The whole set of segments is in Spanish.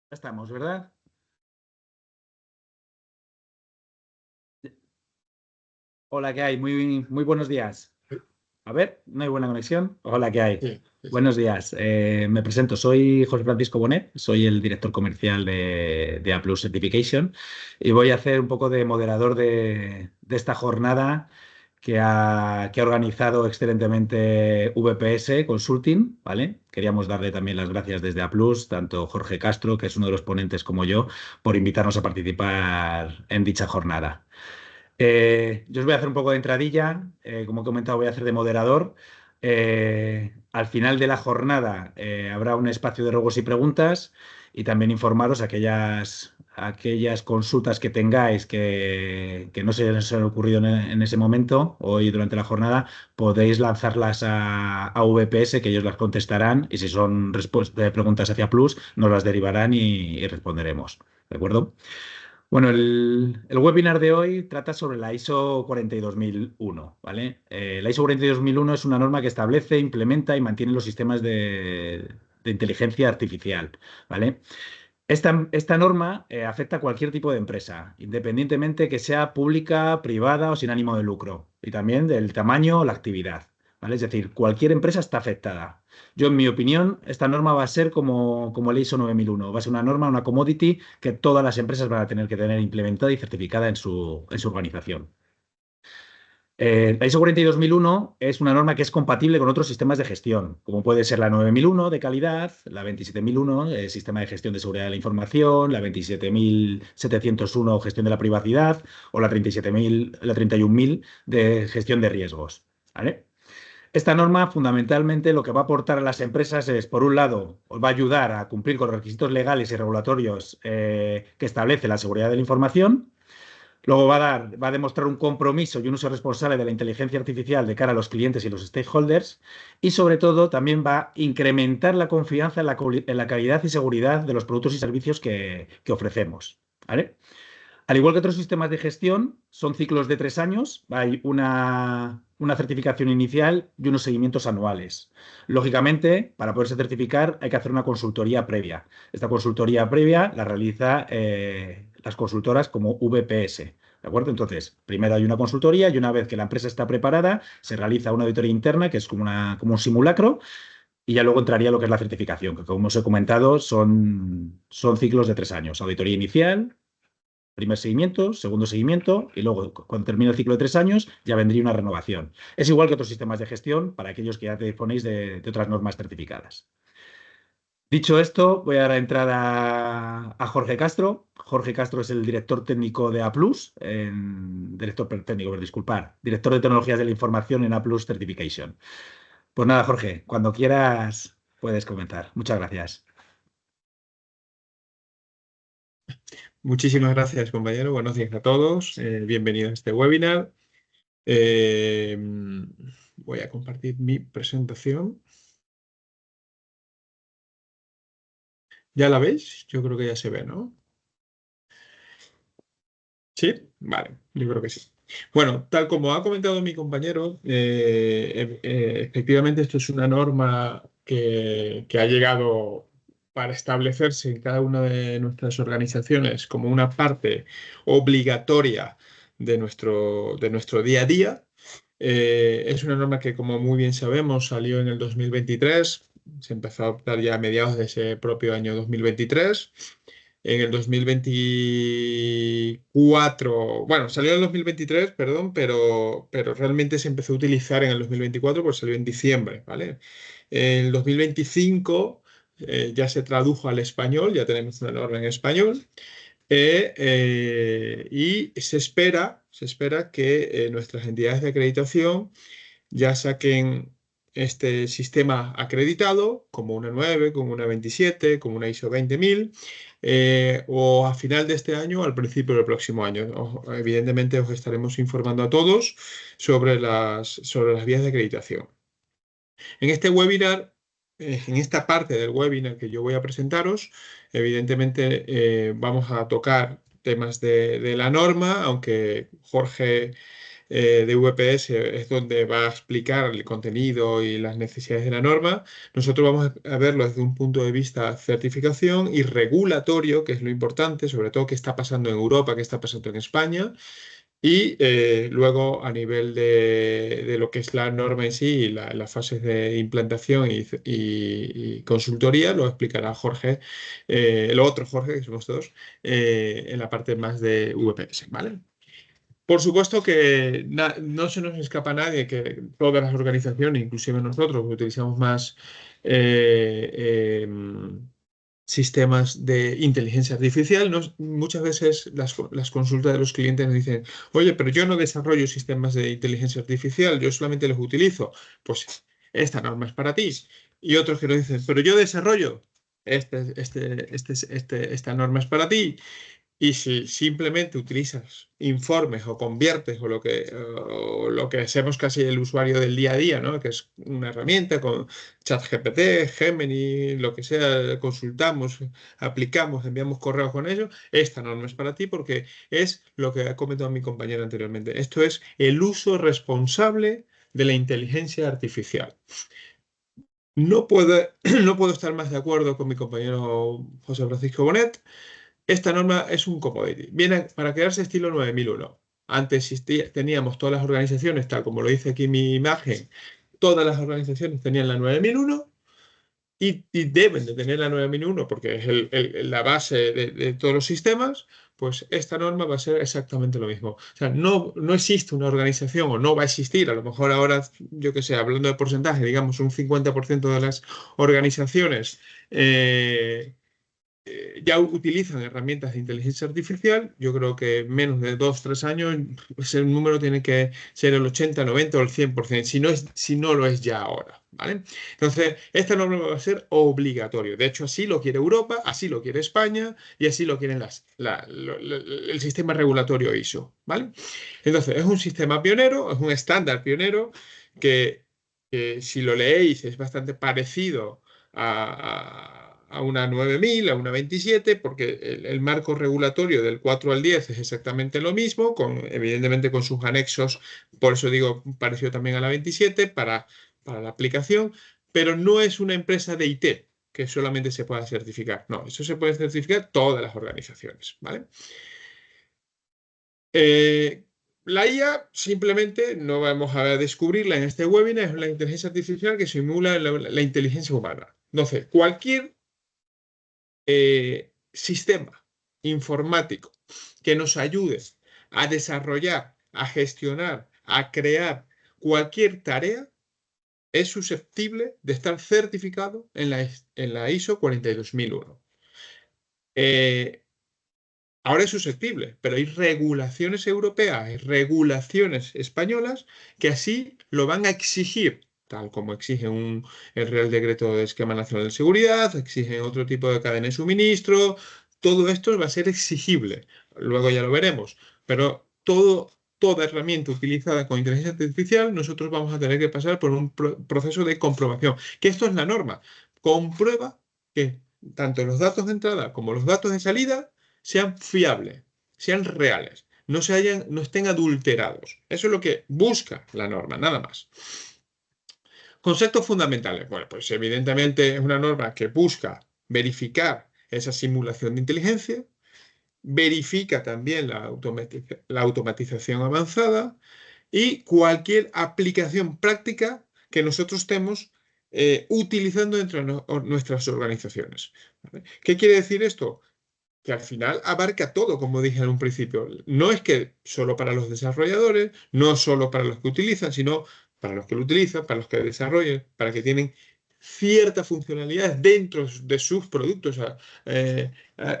Ya estamos, ¿verdad? Hola, ¿qué hay? Muy buenos días. A ver, ¿no hay buena conexión? Hola, ¿qué hay? Sí, sí, sí. Buenos días. Me presento, soy José Francisco Bonet, soy el director comercial de A Plus Certification y voy a hacer un poco de moderador de esta jornada que ha organizado excelentemente VPS Consulting, ¿vale? Queríamos darle también las gracias desde A Plus, tanto Jorge Castro, que es uno de los ponentes, como yo, por invitarnos a participar en dicha jornada. Yo os voy a hacer un poco de entradilla. Como he comentado, voy a hacer de moderador. Al final de la jornada habrá un espacio de ruegos y preguntas y también informaros aquellas consultas que tengáis que no se os han ocurrido en ese momento, hoy durante la jornada, podéis lanzarlas a VPS, que ellos las contestarán, y si son preguntas hacia Plus, nos las derivarán y responderemos. ¿De acuerdo? Bueno, el webinar de hoy trata sobre la ISO 42001, ¿vale? La ISO 42001 es una norma que establece, implementa y mantiene los sistemas de inteligencia artificial, ¿vale? Esta norma afecta a cualquier tipo de empresa, independientemente que sea pública, privada o sin ánimo de lucro, y también del tamaño o la actividad, ¿vale? Es decir, cualquier empresa está afectada. Yo, en mi opinión, esta norma va a ser como el ISO 9001, va a ser una norma, una commodity que todas las empresas van a tener que tener implementada y certificada en su organización. La ISO 42001 es una norma que es compatible con otros sistemas de gestión, como puede ser la 9001 de calidad, la 27001, sistema de gestión de seguridad de la información, la 27701, gestión de la privacidad, o la 37000, la 31000 de gestión de riesgos. ¿Vale? Esta norma, fundamentalmente, lo que va a aportar a las empresas es, por un lado, os va a ayudar a cumplir con los requisitos legales y regulatorios que establece la seguridad de la información. Luego va a demostrar un compromiso y un uso responsable de la inteligencia artificial de cara a los clientes y los stakeholders. Y sobre todo también va a incrementar la confianza en la calidad y seguridad de los productos y servicios que ofrecemos. ¿Vale? Al igual que otros sistemas de gestión, son ciclos de 3 años. Hay una certificación inicial y unos seguimientos anuales. Lógicamente, para poderse certificar hay que hacer una consultoría previa. Esta consultoría previa la realiza las consultoras como VPS. ¿De acuerdo? Entonces, primero hay una consultoría y una vez que la empresa está preparada, se realiza una auditoría interna, que es como un simulacro, y ya luego entraría lo que es la certificación, que como os he comentado, son ciclos de 3 años. Auditoría inicial, primer seguimiento, segundo seguimiento, y luego, cuando termine el ciclo de 3 años, ya vendría una renovación. Es igual que otros sistemas de gestión para aquellos que ya disponéis de otras normas certificadas. Dicho esto, voy a dar entrada a Jorge Castro. Jorge Castro es el director técnico de A+, director técnico, disculpar, director de tecnologías de la información en A+ Certification. Pues nada, Jorge, cuando quieras puedes comentar. Muchas gracias. Muchísimas gracias, compañero. Buenos días a todos. Bienvenidos a este webinar. Eh, Voy a compartir mi presentación. ¿Ya la veis? Yo creo que ya se ve, ¿no? ¿Sí? Vale, yo creo que sí. Bueno, tal como ha comentado mi compañero, efectivamente esto es una norma que ha llegado para establecerse en cada una de nuestras organizaciones como una parte obligatoria de nuestro día a día. Es una norma que, como muy bien sabemos, salió en el 2023, se empezó a adoptar ya a mediados de ese propio año 2023. En el 2024, bueno, salió en el 2023, perdón, pero realmente se empezó a utilizar en el 2024, pues salió en diciembre, ¿vale? En el 2025 ya se tradujo al español, ya tenemos una norma en español, y se espera que nuestras entidades de acreditación ya saquen este sistema acreditado como una 9, como una 27, como una ISO 20000, o a final de este año o al principio del próximo año. Evidentemente os estaremos informando a todos sobre las vías de acreditación. En este webinar, en esta parte del webinar que yo voy a presentaros, evidentemente vamos a tocar temas de la norma, aunque Jorge de VPS es donde va a explicar el contenido y las necesidades de la norma. Nosotros vamos a verlo desde un punto de vista certificación y regulatorio, que es lo importante, sobre todo qué está pasando en Europa, qué está pasando en España. Y luego a nivel de lo que es la norma en sí y las fases de implantación y consultoría, lo explicará Jorge, el otro Jorge, que somos dos, en la parte más de VPS, ¿vale? Por supuesto que no se nos escapa a nadie que todas las organizaciones, inclusive nosotros, utilizamos más sistemas de inteligencia artificial. Muchas veces las consultas de los clientes nos dicen, oye, pero yo no desarrollo sistemas de inteligencia artificial, yo solamente los utilizo. Pues esta norma es para ti. Y otros que nos dicen, pero yo desarrollo, esta norma es para ti. Y si simplemente utilizas informes o conviertes o lo que hacemos casi el usuario del día a día, ¿no? Que es una herramienta con ChatGPT, Gemini, lo que sea, consultamos, aplicamos, enviamos correos con ello, esta norma es para ti porque es lo que ha comentado mi compañero anteriormente. Esto es el uso responsable de la inteligencia artificial. No puedo, no puedo estar más de acuerdo con mi compañero José Francisco Bonet. Esta norma es un commodity. Viene para quedarse estilo 9001. Antes teníamos todas las organizaciones, tal como lo dice aquí mi imagen, todas las organizaciones tenían la 9001 y deben de tener la 9001 porque es la base de todos los sistemas. Pues esta norma va a ser exactamente lo mismo. O sea, no existe una organización o no va a existir. A lo mejor ahora, yo que sé, hablando de porcentaje, digamos un 50% de las organizaciones ya utilizan herramientas de inteligencia artificial. Yo creo que menos de 2, 3 años ese número tiene que ser el 80, 90 o el 100%, si no lo es ya ahora, ¿vale? Entonces, esta norma va a ser obligatorio. De hecho, así lo quiere Europa, así lo quiere España y así lo quieren el sistema regulatorio ISO, ¿vale? Entonces, es un sistema pionero, es un estándar pionero que si lo leéis es bastante parecido a una 9000, a una 27, porque el marco regulatorio del 4 al 10 es exactamente lo mismo, evidentemente con sus anexos, por eso digo parecido también a la 27 para la aplicación, pero no es una empresa de IT que solamente se pueda certificar. No, eso se puede certificar todas las organizaciones, ¿vale? La IA simplemente no vamos a descubrirla en este webinar, es la inteligencia artificial que simula la inteligencia humana. Entonces, cualquier sistema informático que nos ayude a desarrollar, a gestionar, a crear cualquier tarea es susceptible de estar certificado en la ISO 42001. Ahora es susceptible, pero hay regulaciones europeas, hay regulaciones españolas que así lo van a exigir, tal como exigen el Real Decreto de Esquema Nacional de Seguridad, exigen otro tipo de cadena de suministro. Todo esto va a ser exigible. Luego ya lo veremos. Pero toda herramienta utilizada con inteligencia artificial, nosotros vamos a tener que pasar por un proceso de comprobación. Que esto es la norma. Comprueba que tanto los datos de entrada como los datos de salida sean fiables, sean reales, no estén adulterados. Eso es lo que busca la norma, nada más. Conceptos fundamentales. Bueno, pues evidentemente es una norma que busca verificar esa simulación de inteligencia, verifica también la automatización avanzada y cualquier aplicación práctica que nosotros estemos utilizando dentro de nuestras organizaciones. ¿Vale? ¿Qué quiere decir esto? Que al final abarca todo, como dije en un principio. No es que solo para los desarrolladores, no solo para los que utilizan, sino para los que lo utilizan, para los que desarrollan, para que tienen ciertas funcionalidades dentro de sus productos. O sea,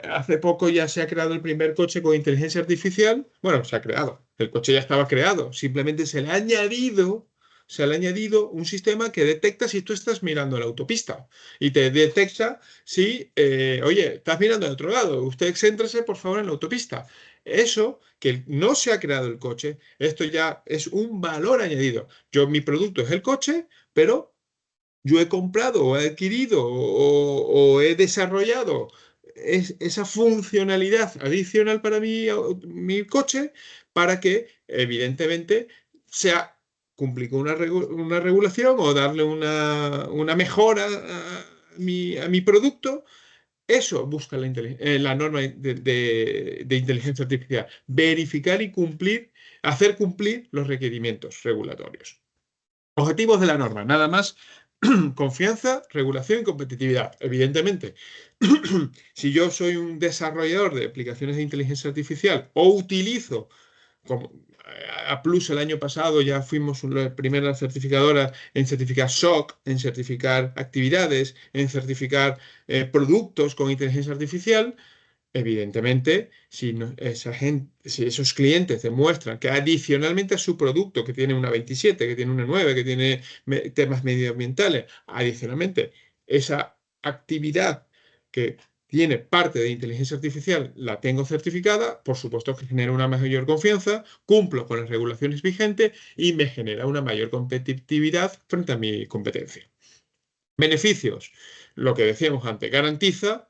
hace poco ya se ha creado el primer coche con inteligencia artificial. Bueno, se ha creado. El coche ya estaba creado. Simplemente se le ha añadido un sistema que detecta si tú estás mirando la autopista y te detecta si, oye, estás mirando al otro lado, usted céntrese por favor en la autopista. Eso, que no se ha creado el coche, esto ya es un valor añadido. Mi producto es el coche, pero yo he comprado o he adquirido o he desarrollado esa funcionalidad adicional para mi coche para que, evidentemente, sea cumplir con una regulación o darle una mejora a mi producto. Eso busca la norma de inteligencia artificial. Verificar y cumplir, hacer cumplir los requerimientos regulatorios. Objetivos de la norma, nada más. Confianza, regulación y competitividad. Evidentemente, si yo soy un desarrollador de aplicaciones de inteligencia artificial o utilizo, como A Plus el año pasado ya fuimos la primera certificadora en certificar SOC, en certificar actividades, en certificar productos con inteligencia artificial. Evidentemente, si esos clientes demuestran que adicionalmente a su producto, que tiene una 27, que tiene una 9, que tiene temas medioambientales, adicionalmente esa actividad que tiene parte de inteligencia artificial, la tengo certificada, por supuesto que genera una mayor confianza, cumplo con las regulaciones vigentes y me genera una mayor competitividad frente a mi competencia. Beneficios, lo que decíamos antes, garantiza,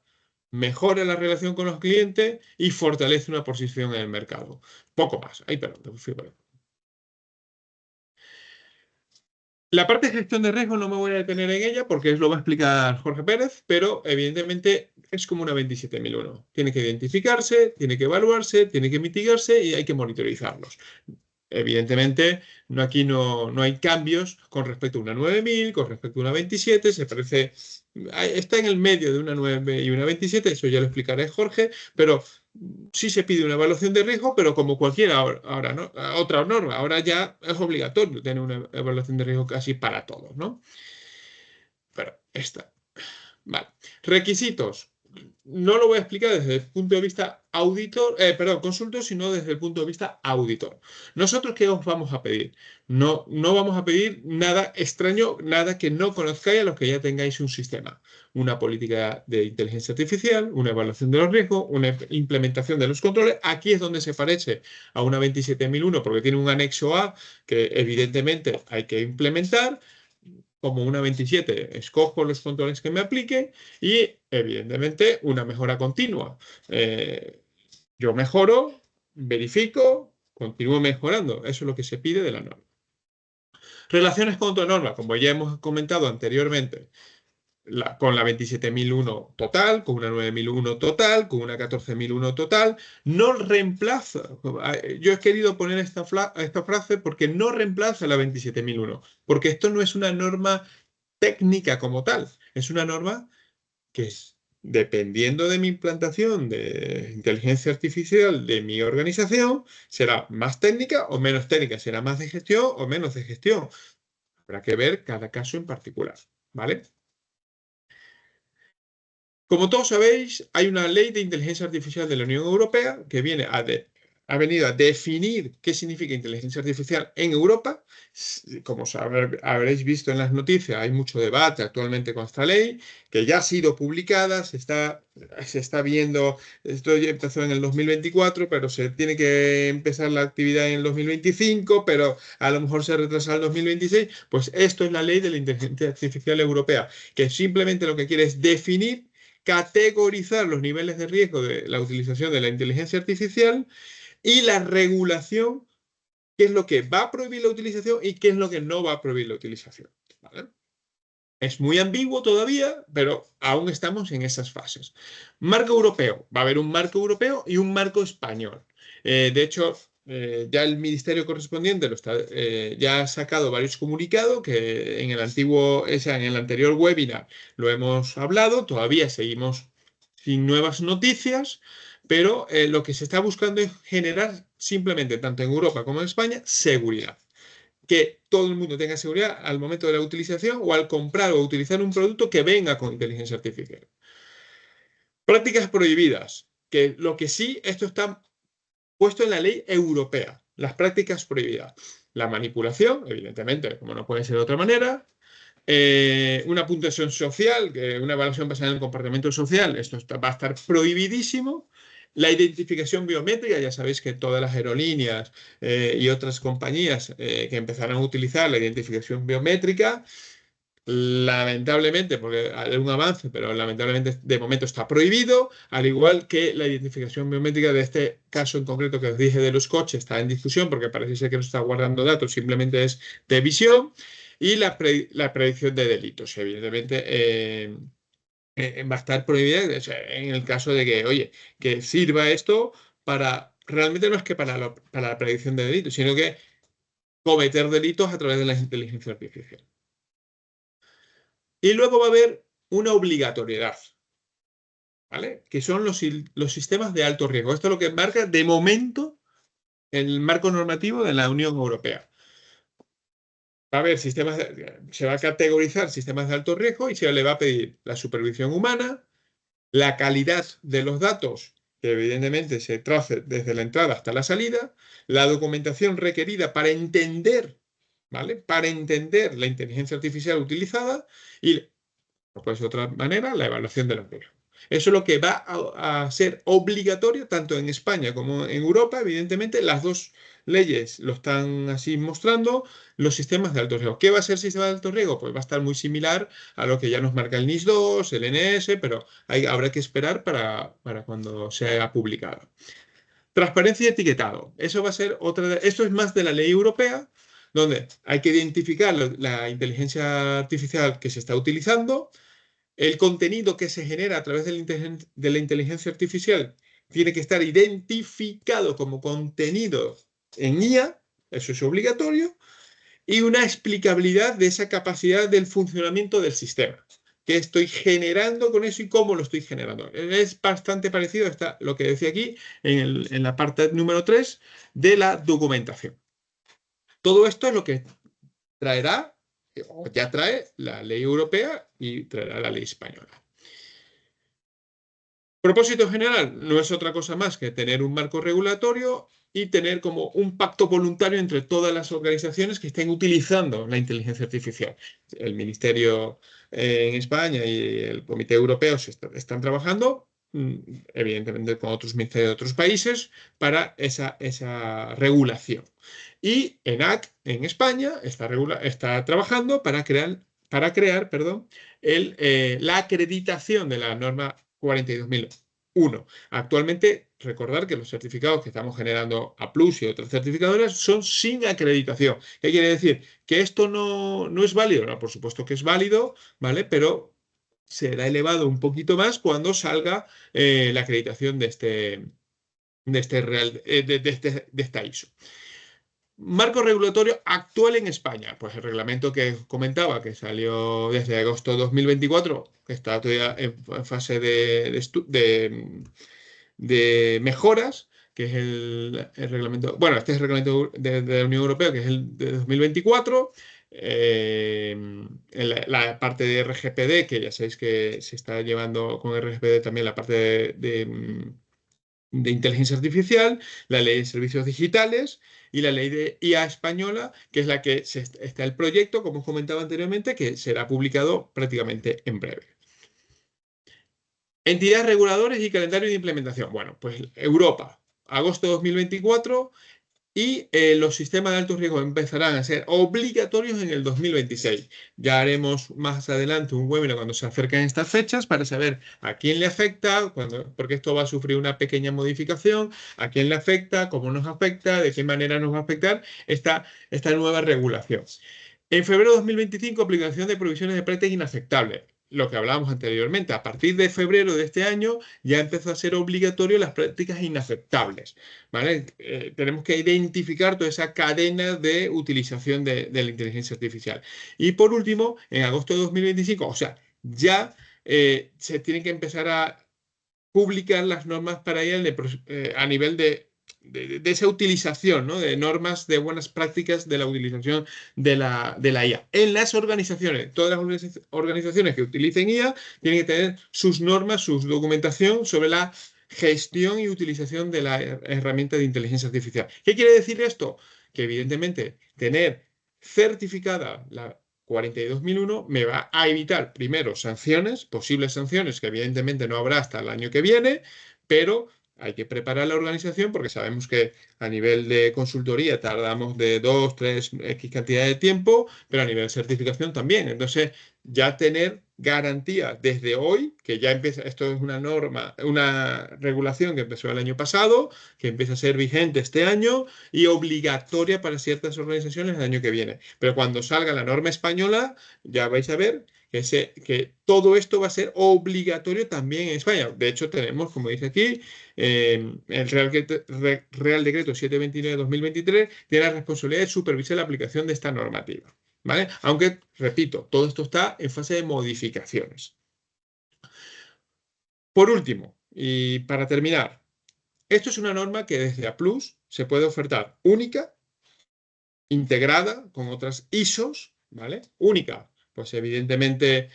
mejora la relación con los clientes y fortalece una posición en el mercado. Poco más. Ay, perdón, te fui por ahí. La parte de gestión de riesgo no me voy a detener en ella porque lo va a explicar Jorge Pérez, pero evidentemente es como una 27001. Tiene que identificarse, tiene que evaluarse, tiene que mitigarse y hay que monitorizarlos. Evidentemente, aquí no hay cambios con respecto a una 9000, con respecto a una 27, está en el medio de una 9 y una 27, eso ya lo explicaré Jorge, pero sí se pide una evaluación de riesgo, pero como cualquier ahora, ¿no? Otra norma, ahora ya es obligatorio tener una evaluación de riesgo casi para todos, ¿no? Pero esta. Vale. Requisitos. No lo voy a explicar desde el punto de vista consultor, sino desde el punto de vista auditor. ¿Nosotros qué os vamos a pedir? No vamos a pedir nada extraño, nada que no conozcáis a los que ya tengáis un sistema. Una política de inteligencia artificial, una evaluación de los riesgos, una implementación de los controles. Aquí es donde se parece a una 27001 porque tiene un anexo A que evidentemente hay que implementar. Como una 27, escojo los controles que me apliquen y, evidentemente, una mejora continua. Yo mejoro, verifico, continúo mejorando. Eso es lo que se pide de la norma. Relaciones con otra norma, como ya hemos comentado anteriormente, con la 27001 total, con una 9001 total, con una 14001 total, no reemplaza. Yo he querido poner esta frase porque no reemplaza la 27001, porque esto no es una norma técnica como tal, es una norma que es, dependiendo de mi implantación de inteligencia artificial de mi organización, será más técnica o menos técnica, será más de gestión o menos de gestión. Habrá que ver cada caso en particular, ¿vale? Como todos sabéis, hay una ley de inteligencia artificial de la Unión Europea que ha venido a definir qué significa inteligencia artificial en Europa. Como habréis visto en las noticias, hay mucho debate actualmente con esta ley, que ya ha sido publicada, se está viendo, esto ya empezó en el 2024, pero se tiene que empezar la actividad en el 2025, pero a lo mejor se retrasa al 2026. Pues esto es la ley de la inteligencia artificial europea, que simplemente lo que quiere es definir, categorizar los niveles de riesgo de la utilización de la inteligencia artificial y la regulación, qué es lo que va a prohibir la utilización y qué es lo que no va a prohibir la utilización. ¿Vale? Es muy ambiguo todavía, pero aún estamos en esas fases. Marco europeo. Va a haber un marco europeo y un marco español. De hecho, ya el ministerio correspondiente ya ha sacado varios comunicados que en el anterior webinar lo hemos hablado. Todavía seguimos sin nuevas noticias, pero lo que se está buscando es generar simplemente, tanto en Europa como en España, seguridad. Que todo el mundo tenga seguridad al momento de la utilización o al comprar o utilizar un producto que venga con inteligencia artificial. Prácticas prohibidas, que lo que sí, esto está puesto en la ley europea, las prácticas prohibidas. La manipulación, evidentemente, como no puede ser de otra manera. Una puntuación social, una evaluación basada en el comportamiento social, esto va a estar prohibidísimo. La identificación biométrica, ya sabéis que todas las aerolíneas y otras compañías que empezarán a utilizar la identificación biométrica, lamentablemente, porque hay un avance, pero lamentablemente de momento está prohibido, al igual que la identificación biométrica de este caso en concreto que os dije de los coches está en discusión porque parece ser que no está guardando datos, simplemente es de visión, y la predicción de delitos, evidentemente. Va a estar prohibida, o sea, en el caso de que, oye, que sirva esto para, realmente no es que para la predicción de delitos, sino que cometer delitos a través de la inteligencia artificial. Y luego va a haber una obligatoriedad, ¿vale? Que son los sistemas de alto riesgo. Esto es lo que marca de momento el marco normativo de la Unión Europea. Va a haber se va a categorizar sistemas de alto riesgo y se le va a pedir la supervisión humana, la calidad de los datos, que evidentemente se trace desde la entrada hasta la salida, la documentación requerida para entender, ¿vale? Para entender la inteligencia artificial utilizada y, pues de otra manera, la evaluación de los riesgos. Eso es lo que va a ser obligatorio tanto en España como en Europa, evidentemente, las dos leyes lo están así mostrando, los sistemas de alto riesgo. ¿Qué va a ser el sistema de alto riesgo? Pues va a estar muy similar a lo que ya nos marca el NIS 2, el NS, pero habrá que esperar para cuando sea publicado. Transparencia y etiquetado. Eso va a ser esto es más de la ley europea, donde hay que identificar la inteligencia artificial que se está utilizando, el contenido que se genera a través de la inteligencia artificial tiene que estar identificado como contenido en IA, eso es obligatorio, y una explicabilidad de esa capacidad del funcionamiento del sistema. ¿Qué estoy generando con eso y cómo lo estoy generando? Es bastante parecido a lo que decía aquí en la parte número 3 de la documentación. Todo esto es lo que traerá, o ya trae, la ley europea y traerá la ley española. Propósito general no es otra cosa más que tener un marco regulatorio y tener como un pacto voluntario entre todas las organizaciones que estén utilizando la inteligencia artificial. El Ministerio en España y el Comité Europeo están trabajando, evidentemente con otros ministerios de otros países, para esa regulación. Y ENAC en España está trabajando para crear, perdón, la acreditación de la norma 42.001. Actualmente, recordar que los certificados que estamos generando A Plus y otras certificadoras son sin acreditación. ¿Qué quiere decir? ¿Que esto no es válido? No, por supuesto que es válido, ¿vale? Pero será elevado un poquito más cuando salga la acreditación de esta ISO. Marco regulatorio actual en España. Pues el reglamento que comentaba, que salió desde agosto de 2024, que está todavía en fase de mejoras, que es el reglamento. Bueno, este es el reglamento de la Unión Europea, que es el de 2024. En la parte de RGPD, que ya sabéis que se está llevando con RGPD también la parte de inteligencia artificial, la ley de servicios digitales y la ley de IA española, que es la que está el proyecto, como os comentaba anteriormente, que será publicado prácticamente en breve. Entidades reguladoras y calendario de implementación. Bueno, pues Europa, agosto de 2024 y los sistemas de alto riesgo empezarán a ser obligatorios en el 2026. Ya haremos más adelante un webinar cuando se acerquen estas fechas para saber a quién le afecta, porque esto va a sufrir una pequeña modificación, a quién le afecta, cómo nos afecta, de qué manera nos va a afectar esta nueva regulación. En febrero de 2025, aplicación de provisiones de práctica inaceptable. Lo que hablábamos anteriormente, a partir de febrero de este año ya empezó a ser obligatorio las prácticas inaceptables, ¿vale? Tenemos que identificar toda esa cadena de utilización de la inteligencia artificial. Y por último, en agosto de 2025, o sea, ya se tienen que empezar a publicar las normas para ella a nivel de esa utilización, ¿no? De normas de buenas prácticas de la utilización de la IA. En las organizaciones, todas las organizaciones que utilicen IA tienen que tener sus normas, su documentación sobre la gestión y utilización de la herramienta de inteligencia artificial. ¿Qué quiere decir esto? Que evidentemente tener certificada la 42.001 me va a evitar, primero, posibles sanciones, que evidentemente no habrá hasta el año que viene, pero hay que preparar la organización porque sabemos que a nivel de consultoría tardamos de 2, 3, X cantidad de tiempo, pero a nivel de certificación también. Entonces, ya tener garantía desde hoy, que ya empieza, esto es una norma, una regulación que empezó el año pasado, que empieza a ser vigente este año y obligatoria para ciertas organizaciones el año que viene. Pero cuando salga la norma española, ya vais a ver que todo esto va a ser obligatorio también en España. De hecho, tenemos, como dice aquí, el Real Decreto 729-2023 tiene la responsabilidad de supervisar la aplicación de esta normativa. ¿Vale? Aunque, repito, todo esto está en fase de modificaciones. Por último, y para terminar, esto es una norma que desde A+ se puede ofertar única, integrada con otras ISOs, ¿vale? Única. Pues evidentemente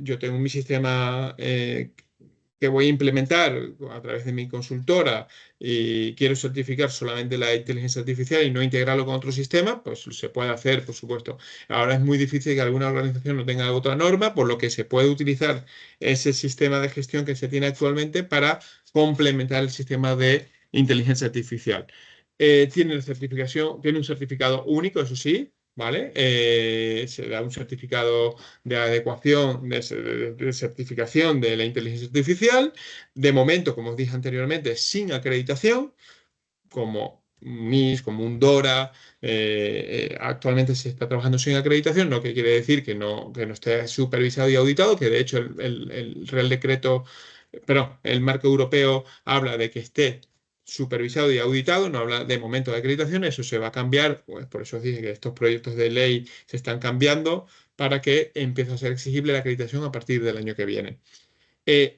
yo tengo mi sistema que voy a implementar a través de mi consultora y quiero certificar solamente la inteligencia artificial y no integrarlo con otro sistema, pues se puede hacer, por supuesto. Ahora es muy difícil que alguna organización no tenga otra norma, por lo que se puede utilizar ese sistema de gestión que se tiene actualmente para complementar el sistema de inteligencia artificial. Tiene certificación, tiene un certificado único, eso sí, ¿vale? Se da un certificado de adecuación, de certificación de la inteligencia artificial. De momento, como os dije anteriormente, sin acreditación, como un NIS, como un DORA. Actualmente se está trabajando sin acreditación, no que quiere decir que no esté supervisado y auditado, que de hecho el Real Decreto, perdón, el marco europeo habla de que esté supervisado y auditado, no habla de momento de acreditación, eso se va a cambiar, pues por eso os dije que estos proyectos de ley se están cambiando para que empiece a ser exigible la acreditación a partir del año que viene.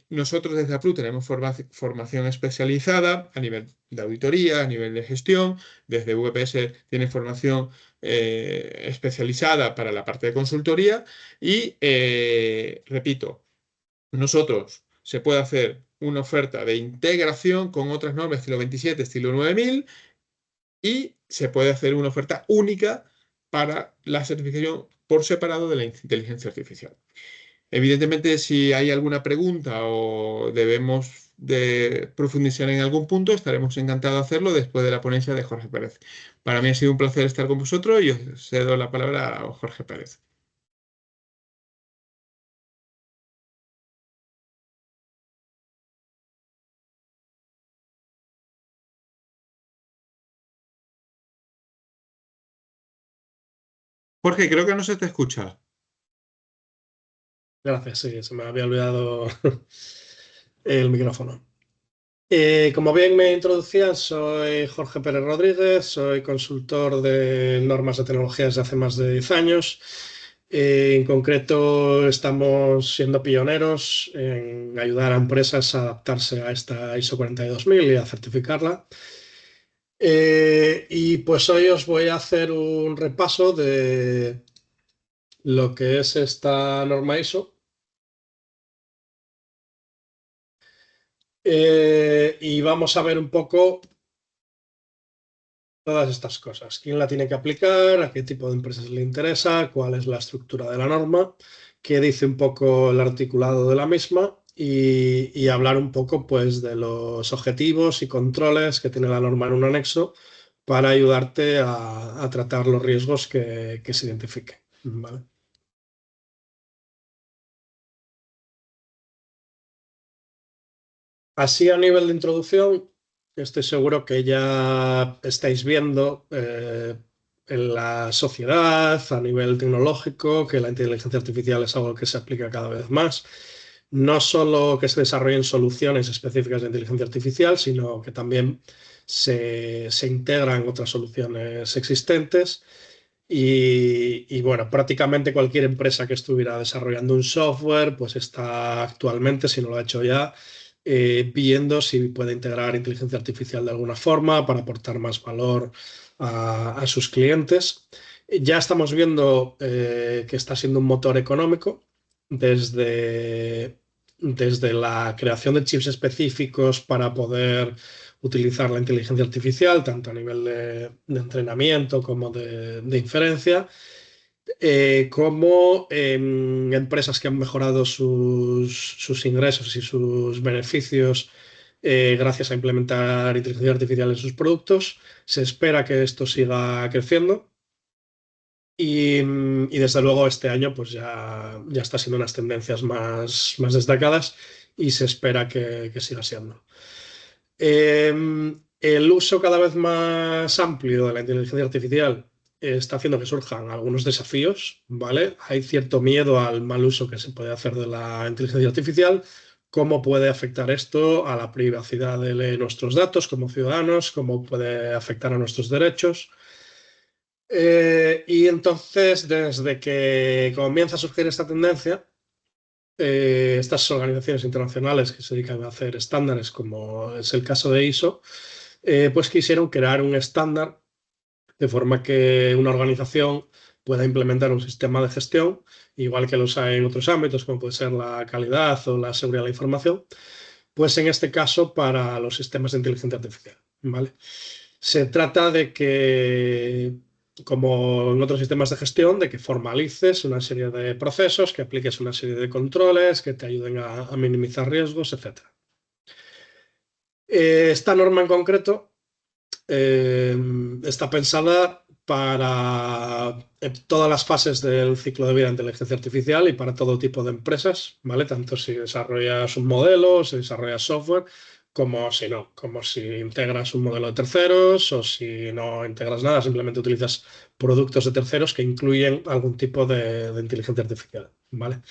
Nosotros desde APLU tenemos formación especializada a nivel de auditoría, a nivel de gestión. Desde VPS tiene formación especializada para la parte de consultoría. Y repito, nosotros se puede hacer una oferta de integración con otras normas estilo 27, estilo 9000 y se puede hacer una oferta única para la certificación por separado de la inteligencia artificial. Evidentemente, si hay alguna pregunta o debemos de profundizar en algún punto, estaremos encantados de hacerlo después de la ponencia de Jorge Pérez. Para mí ha sido un placer estar con vosotros y os cedo la palabra a Jorge Pérez. Jorge, creo que no se te escucha. Gracias, sí, se me había olvidado el micrófono. Como bien me introducían, soy Jorge Pérez Rodríguez, soy consultor de normas de tecnologías de hace más de 10 años. En concreto, estamos siendo pioneros en ayudar a empresas a adaptarse a esta ISO 42000 y a certificarla. Y pues hoy os voy a hacer un repaso de lo que es esta norma ISO. Y vamos a ver un poco todas estas cosas. ¿Quién la tiene que aplicar? ¿A qué tipo de empresas le interesa? ¿Cuál es la estructura de la norma? ¿Qué dice un poco el articulado de la misma? Y hablar un poco pues, de los objetivos y controles que tiene la norma en un anexo para ayudarte a tratar los riesgos que se identifiquen. ¿Vale? Así a nivel de introducción, estoy seguro que ya estáis viendo en la sociedad, a nivel tecnológico, que la inteligencia artificial es algo que se aplica cada vez más. No solo que se desarrollen soluciones específicas de inteligencia artificial, sino que también se integran otras soluciones existentes. Y bueno, prácticamente cualquier empresa que estuviera desarrollando un software, pues está actualmente, si no lo ha hecho ya, viendo si puede integrar inteligencia artificial de alguna forma para aportar más valor a sus clientes. Ya estamos viendo que está siendo un motor económico desde la creación de chips específicos para poder utilizar la inteligencia artificial, tanto a nivel de entrenamiento como de inferencia, como empresas que han mejorado sus ingresos y sus beneficios gracias a implementar inteligencia artificial en sus productos. Se espera que esto siga creciendo. Y desde luego este año pues ya está siendo unas tendencias más destacadas y se espera que siga siendo. El uso cada vez más amplio de la inteligencia artificial está haciendo que surjan algunos desafíos, ¿vale? Hay cierto miedo al mal uso que se puede hacer de la inteligencia artificial, cómo puede afectar esto a la privacidad de nuestros datos como ciudadanos, cómo puede afectar a nuestros derechos. Y entonces, desde que comienza a surgir esta tendencia, estas organizaciones internacionales que se dedican a hacer estándares, como es el caso de ISO, pues quisieron crear un estándar de forma que una organización pueda implementar un sistema de gestión, igual que los hay en otros ámbitos, como puede ser la calidad o la seguridad de la información, pues en este caso para los sistemas de inteligencia artificial, ¿vale? Se trata de que, como en otros sistemas de gestión, de que formalices una serie de procesos, que apliques una serie de controles, que te ayuden a minimizar riesgos, etc. Esta norma en concreto está pensada para todas las fases del ciclo de vida de inteligencia artificial y para todo tipo de empresas, ¿vale? Tanto si desarrollas un modelo, si desarrollas software, como si no, como si integras un modelo de terceros o si no integras nada, simplemente utilizas productos de terceros que incluyen algún tipo de inteligencia artificial, ¿vale?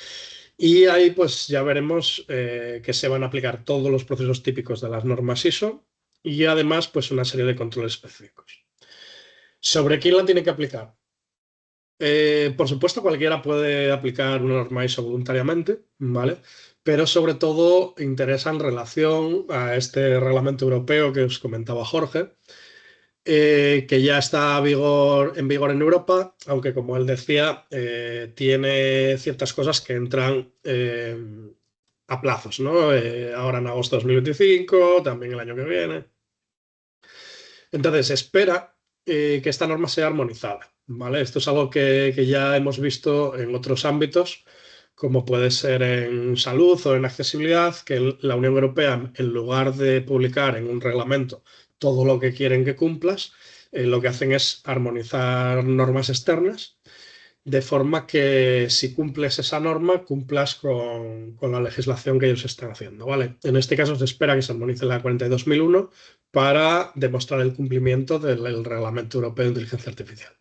Y ahí pues ya veremos que se van a aplicar todos los procesos típicos de las normas ISO y además pues una serie de controles específicos. ¿Sobre quién la tiene que aplicar? Por supuesto, cualquiera puede aplicar una norma ISO voluntariamente, ¿vale? Pero sobre todo interesa en relación a este reglamento europeo que os comentaba Jorge, que ya está en vigor en Europa, aunque como él decía, tiene ciertas cosas que entran a plazos, ¿no? Ahora en agosto de 2025, también el año que viene. Entonces, espera que esta norma sea armonizada, ¿vale? Esto es algo que ya hemos visto en otros ámbitos, como puede ser en salud o en accesibilidad, que la Unión Europea, en lugar de publicar en un reglamento todo lo que quieren que cumplas, lo que hacen es armonizar normas externas, de forma que si cumples esa norma, cumplas con la legislación que ellos están haciendo, ¿vale? En este caso se espera que se armonice la 42001 para demostrar el cumplimiento del Reglamento Europeo de Inteligencia Artificial.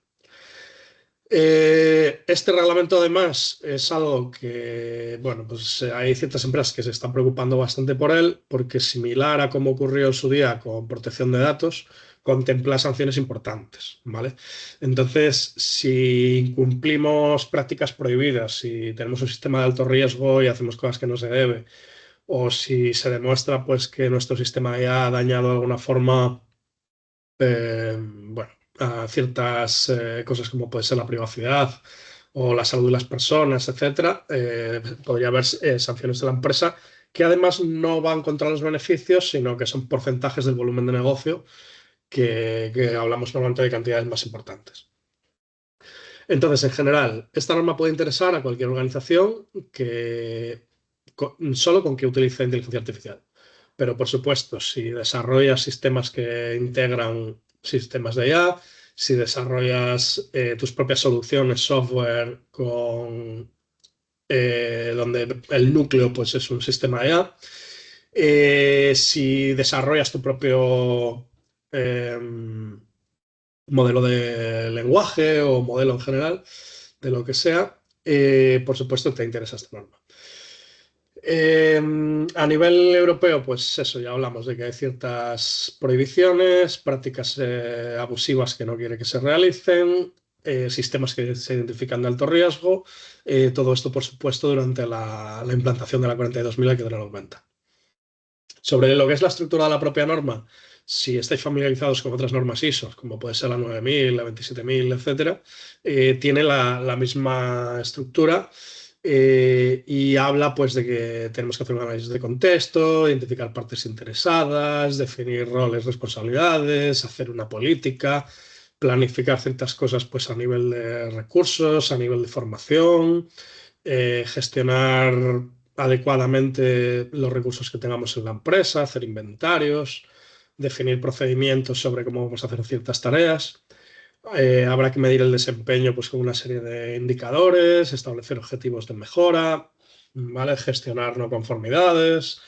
Este reglamento además es algo que, bueno, pues hay ciertas empresas que se están preocupando bastante por él, porque similar a como ocurrió en su día con protección de datos, contempla sanciones importantes, ¿vale? Entonces, si incumplimos prácticas prohibidas, si tenemos un sistema de alto riesgo y hacemos cosas que no se debe, o si se demuestra pues que nuestro sistema ya ha dañado de alguna forma, bueno, a ciertas cosas como puede ser la privacidad o la salud de las personas, etcétera, podría haber sanciones de la empresa que además no van contra los beneficios, sino que son porcentajes del volumen de negocio que hablamos normalmente de cantidades más importantes. Entonces, en general, esta norma puede interesar a cualquier organización solo con que utilice inteligencia artificial. Pero, por supuesto, si desarrollas sistemas que integran sistemas de IA, si desarrollas tus propias soluciones, software, donde el núcleo pues, es un sistema de IA, si desarrollas tu propio modelo de lenguaje o modelo en general, de lo que sea, por supuesto te interesa esta norma. A nivel europeo, pues eso, ya hablamos de que hay ciertas prohibiciones, prácticas abusivas que no quiere que se realicen, sistemas que se identifican de alto riesgo, todo esto, por supuesto, durante la implantación de la 42000 hay que tenerlo en cuenta. Sobre lo que es la estructura de la propia norma, si estáis familiarizados con otras normas ISO, como puede ser la 9000, la 27000, etcétera, tiene la misma estructura. Y habla pues de que tenemos que hacer un análisis de contexto, identificar partes interesadas, definir roles, responsabilidades, hacer una política, planificar ciertas cosas pues a nivel de recursos, a nivel de formación, gestionar adecuadamente los recursos que tengamos en la empresa, hacer inventarios, definir procedimientos sobre cómo vamos a hacer ciertas tareas. Habrá que medir el desempeño pues, con una serie de indicadores, establecer objetivos de mejora, ¿vale? Gestionar no conformidades.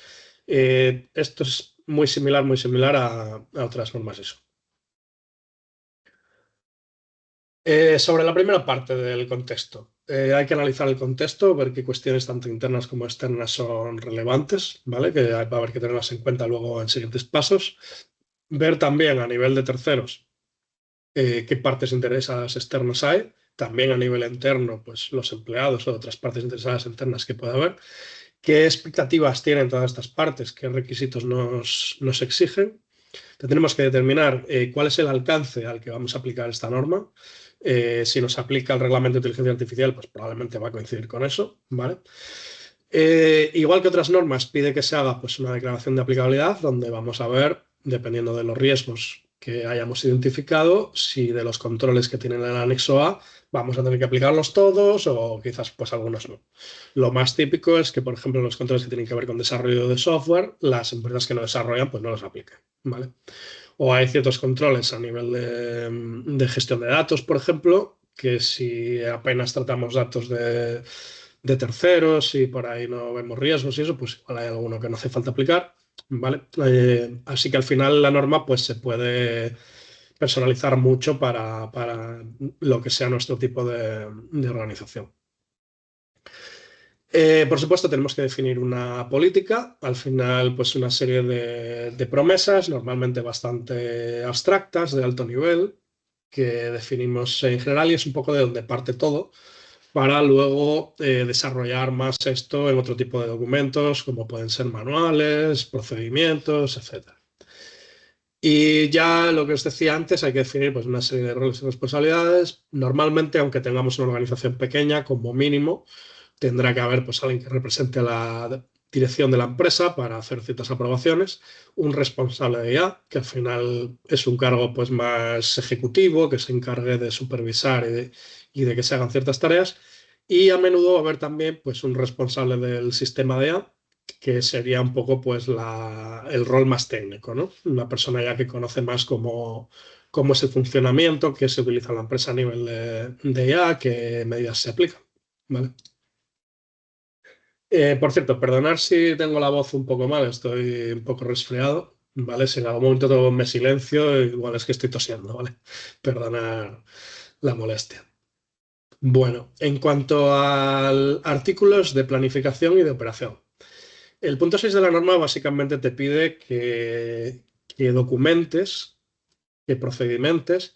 Esto es muy similar a otras normas ISO. Sobre la primera parte del contexto, hay que analizar el contexto, ver qué cuestiones tanto internas como externas son relevantes, ¿vale? Que va a haber que tenerlas en cuenta luego en siguientes pasos. Ver también a nivel de terceros qué partes interesadas externas hay, también a nivel interno, pues los empleados o otras partes interesadas internas que pueda haber, qué expectativas tienen todas estas partes, qué requisitos nos exigen. Tenemos que determinar cuál es el alcance al que vamos a aplicar esta norma. Si nos aplica el reglamento de inteligencia artificial, pues probablemente va a coincidir con eso, ¿vale? Igual que otras normas, pide que se haga pues, una declaración de aplicabilidad donde vamos a ver, dependiendo de los riesgos que hayamos identificado, si de los controles que tienen el anexo A vamos a tener que aplicarlos todos o quizás pues algunos no. Lo más típico es que, por ejemplo, los controles que tienen que ver con desarrollo de software, las empresas que no desarrollan pues no los apliquen, ¿vale? O hay ciertos controles a nivel de gestión de datos, por ejemplo, que si apenas tratamos datos de terceros y por ahí no vemos riesgos y eso, pues igual hay alguno que no hace falta aplicar, ¿vale? Así que al final la norma pues se puede personalizar mucho para lo que sea nuestro tipo de organización. Por supuesto, tenemos que definir una política, al final, pues una serie de promesas, normalmente bastante abstractas, de alto nivel, que definimos en general y es un poco de donde parte todo, para luego desarrollar más esto en otro tipo de documentos, como pueden ser manuales, procedimientos, etc. Y ya lo que os decía antes, hay que definir pues, una serie de roles y responsabilidades. Normalmente, aunque tengamos una organización pequeña, como mínimo, tendrá que haber pues, alguien que represente la dirección de la empresa para hacer ciertas aprobaciones, un responsable de IA, que al final es un cargo pues, más ejecutivo, que se encargue de supervisar y de que se hagan ciertas tareas, y a menudo va a haber también pues, un responsable del sistema de IA, que sería un poco pues, el rol más técnico, ¿no? Una persona ya que conoce más cómo es el funcionamiento, qué se utiliza en la empresa a nivel de IA, qué medidas se aplican, ¿vale? Por cierto, perdonar si tengo la voz un poco mal, estoy un poco resfriado, ¿vale? Si en algún momento me silencio, igual es que estoy tosiendo, ¿vale? Perdonar la molestia. Bueno, en cuanto a artículos de planificación y de operación. El punto 6 de la norma básicamente te pide que documentes, que procedimentes,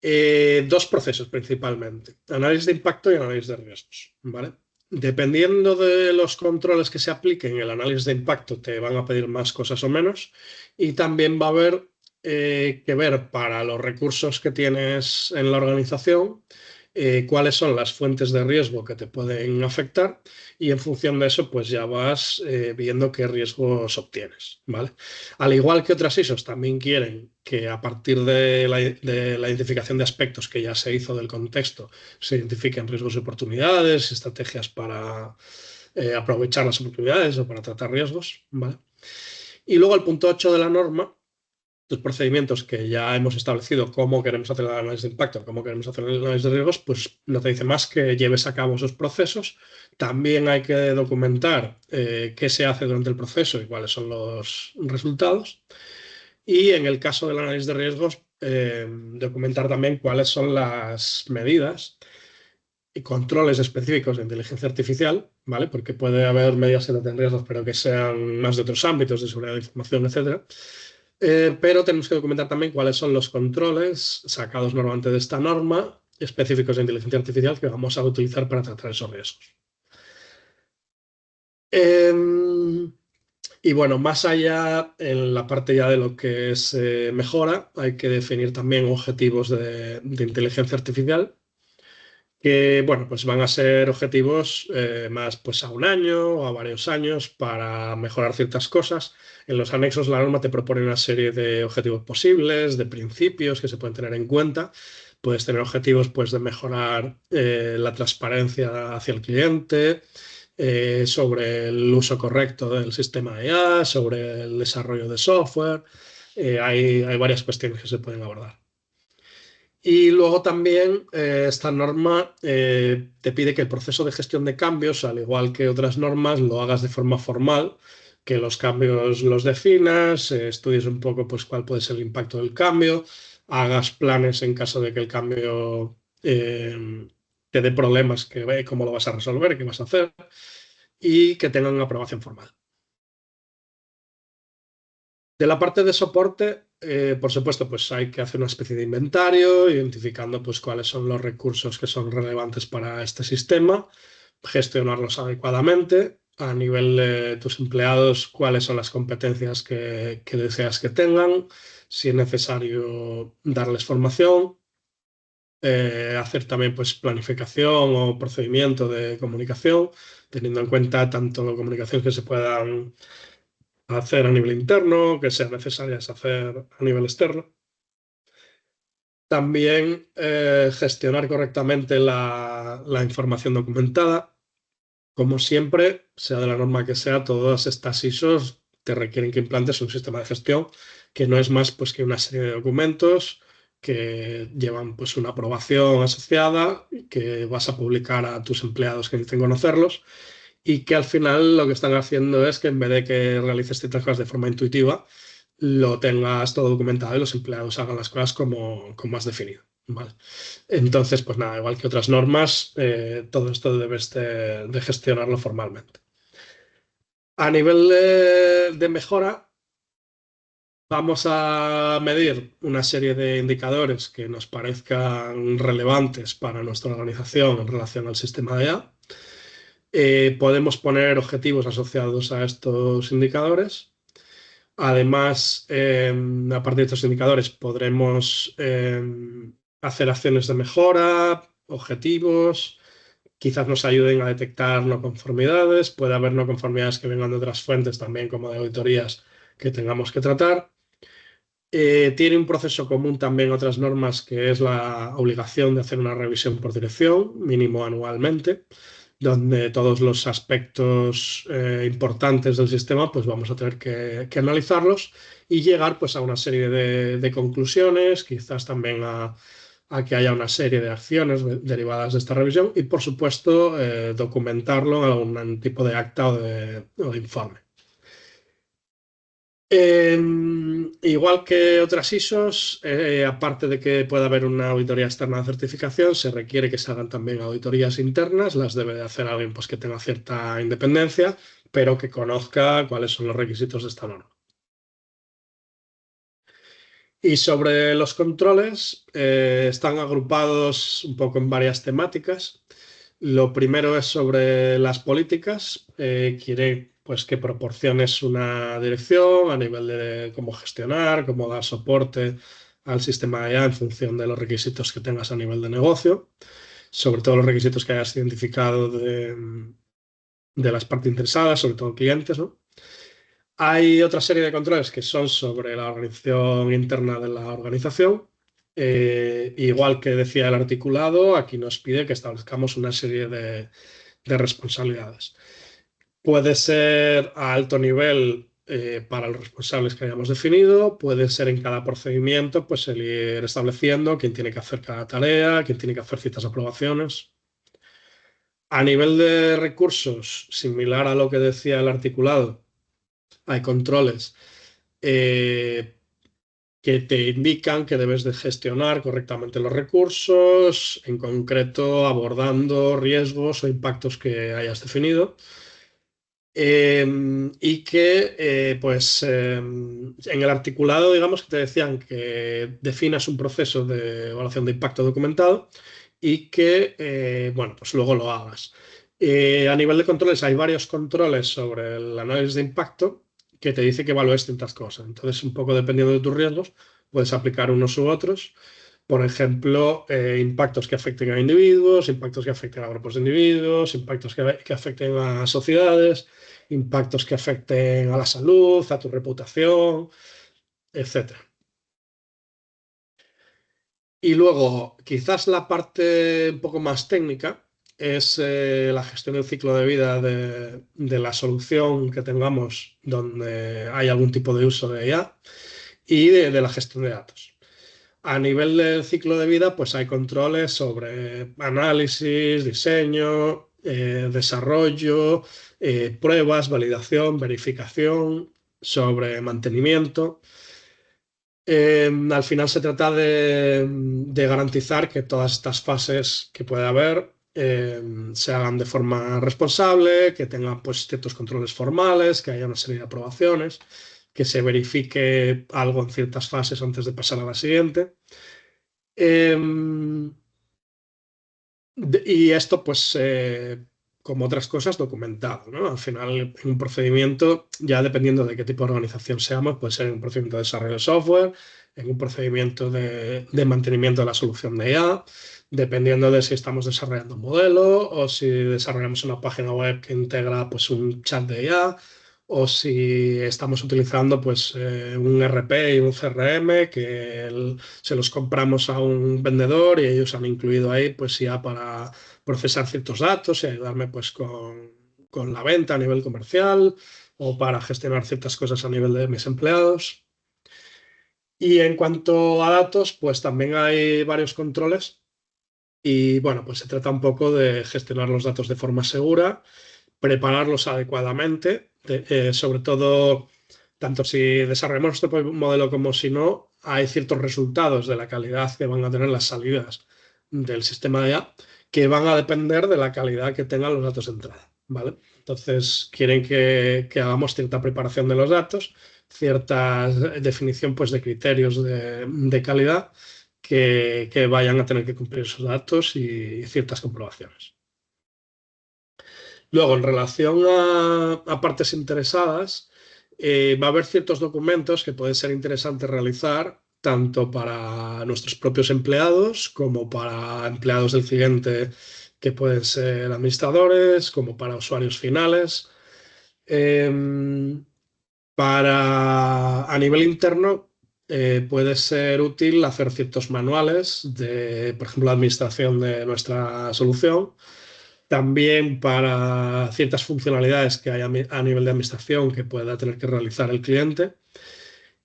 dos procesos principalmente, análisis de impacto y análisis de riesgos, ¿vale? Dependiendo de los controles que se apliquen, el análisis de impacto te van a pedir más cosas o menos y también va a haber que ver para los recursos que tienes en la organización cuáles son las fuentes de riesgo que te pueden afectar y en función de eso pues ya vas viendo qué riesgos obtienes, ¿vale? Al igual que otras ISOs también quieren que a partir de la identificación de aspectos que ya se hizo del contexto se identifiquen riesgos y oportunidades, estrategias para aprovechar las oportunidades o para tratar riesgos, ¿vale? Y luego el punto 8 de la norma, los procedimientos que ya hemos establecido, cómo queremos hacer el análisis de impacto, cómo queremos hacer el análisis de riesgos, pues no te dice más que lleves a cabo esos procesos. También hay que documentar qué se hace durante el proceso y cuáles son los resultados. Y en el caso del análisis de riesgos, documentar también cuáles son las medidas y controles específicos de inteligencia artificial, ¿vale? Porque puede haber medidas que traten riesgos, pero que sean más de otros ámbitos, de seguridad de información, etcétera. Pero tenemos que documentar también cuáles son los controles sacados normalmente de esta norma específicos de inteligencia artificial que vamos a utilizar para tratar esos riesgos. Y bueno, más allá, en la parte ya de lo que es mejora, hay que definir también objetivos de inteligencia artificial que, bueno, pues van a ser objetivos más pues a un año o a varios años para mejorar ciertas cosas. En los anexos la norma te propone una serie de objetivos posibles, de principios que se pueden tener en cuenta. Puedes tener objetivos pues, de mejorar la transparencia hacia el cliente, sobre el uso correcto del sistema de IA, sobre el desarrollo de software. Hay varias cuestiones que se pueden abordar. Y luego también esta norma te pide que el proceso de gestión de cambios, al igual que otras normas, lo hagas de forma formal, que los cambios los definas, estudies un poco pues, cuál puede ser el impacto del cambio, hagas planes en caso de que el cambio te dé problemas, que ve cómo lo vas a resolver, qué vas a hacer, y que tengan una aprobación formal. De la parte de soporte, por supuesto, pues hay que hacer una especie de inventario, identificando pues, cuáles son los recursos que son relevantes para este sistema, gestionarlos adecuadamente, a nivel de tus empleados, cuáles son las competencias que deseas que tengan, si es necesario darles formación, hacer también pues, planificación o procedimiento de comunicación, teniendo en cuenta tanto comunicaciones que se puedan hacer a nivel interno, que sean necesarias hacer a nivel externo. También gestionar correctamente la información documentada. Como siempre, sea de la norma que sea, todas estas ISOs te requieren que implantes un sistema de gestión que no es más pues, que una serie de documentos que llevan pues, una aprobación asociada, que vas a publicar a tus empleados que necesiten conocerlos y que al final lo que están haciendo es que en vez de que realices ciertas cosas de forma intuitiva, lo tengas todo documentado y los empleados hagan las cosas como has definido. ¿Vale? Entonces, pues nada, igual que otras normas, todo esto debes de gestionarlo formalmente. A nivel de mejora, vamos a medir una serie de indicadores que nos parezcan relevantes para nuestra organización en relación al sistema de IA. Podemos poner objetivos asociados a estos indicadores. Además, a partir de estos indicadores podremos hacer acciones de mejora, objetivos, quizás nos ayuden a detectar no conformidades, puede haber no conformidades que vengan de otras fuentes también, como de auditorías que tengamos que tratar. Tiene un proceso común también otras normas, que es la obligación de hacer una revisión por dirección, mínimo anualmente, donde todos los aspectos importantes del sistema pues vamos a tener que analizarlos y llegar pues a una serie de conclusiones, quizás también a que haya una serie de acciones derivadas de esta revisión y por supuesto documentarlo en algún tipo de acta o de informe. Igual que otras ISOs, aparte de que pueda haber una auditoría externa de certificación, se requiere que se hagan también auditorías internas, las debe de hacer alguien pues, que tenga cierta independencia, pero que conozca cuáles son los requisitos de esta norma. Y sobre los controles, están agrupados un poco en varias temáticas. Lo primero es sobre las políticas. Quiere pues, que proporciones una dirección a nivel de cómo gestionar, cómo dar soporte al sistema de IA en función de los requisitos que tengas a nivel de negocio, sobre todo los requisitos que hayas identificado de las partes interesadas, sobre todo clientes, ¿no? Hay otra serie de controles que son sobre la organización interna de la organización. Igual que decía el articulado, aquí nos pide que establezcamos una serie de responsabilidades. Puede ser a alto nivel para los responsables que hayamos definido, puede ser en cada procedimiento, pues el ir estableciendo quién tiene que hacer cada tarea, quién tiene que hacer ciertas aprobaciones. A nivel de recursos, similar a lo que decía el articulado, hay controles que te indican que debes de gestionar correctamente los recursos, en concreto abordando riesgos o impactos que hayas definido. Y que, pues, en el articulado, digamos que te decían que definas un proceso de evaluación de impacto documentado y que, bueno, pues luego lo hagas. A nivel de controles, hay varios controles sobre el análisis de impacto que te dice que evalúes distintas cosas. Entonces, un poco dependiendo de tus riesgos, puedes aplicar unos u otros. Por ejemplo, impactos que afecten a individuos, impactos que afecten a grupos de individuos, impactos que afecten a sociedades, impactos que afecten a la salud, a tu reputación, etc. Y luego, quizás la parte un poco más técnica, es la gestión del ciclo de vida de la solución que tengamos donde hay algún tipo de uso de IA y de la gestión de datos. A nivel del ciclo de vida, pues hay controles sobre análisis, diseño, desarrollo, pruebas, validación, verificación, sobre mantenimiento. Al final se trata de garantizar que todas estas fases que puede haber se hagan de forma responsable, que tengan pues, ciertos controles formales, que haya una serie de aprobaciones, que se verifique algo en ciertas fases antes de pasar a la siguiente. Y esto, pues, como otras cosas, documentado, ¿no? Al final, en un procedimiento, ya dependiendo de qué tipo de organización seamos, puede ser en un procedimiento de desarrollo de software, en un procedimiento de mantenimiento de la solución de IA, dependiendo de si estamos desarrollando un modelo o si desarrollamos una página web que integra pues, un chat de IA o si estamos utilizando pues, un RP y un CRM que se los compramos a un vendedor y ellos han incluido ahí pues ya para procesar ciertos datos y ayudarme pues con la venta a nivel comercial o para gestionar ciertas cosas a nivel de mis empleados. Y en cuanto a datos, pues también hay varios controles y bueno, pues se trata un poco de gestionar los datos de forma segura, prepararlos adecuadamente, sobre todo tanto si desarrollamos este modelo como si no, hay ciertos resultados de la calidad que van a tener las salidas del sistema de IA que van a depender de la calidad que tengan los datos de entrada, ¿vale? Entonces, quieren que hagamos cierta preparación de los datos, cierta definición pues, de criterios de calidad que vayan a tener que cumplir esos datos y ciertas comprobaciones. Luego, en relación a partes interesadas, va a haber ciertos documentos que pueden ser interesantes realizar tanto para nuestros propios empleados como para empleados del cliente que pueden ser administradores, como para usuarios finales. A nivel interno, puede ser útil hacer ciertos manuales de, por ejemplo, la administración de nuestra solución. También para ciertas funcionalidades que hay a nivel de administración que pueda tener que realizar el cliente.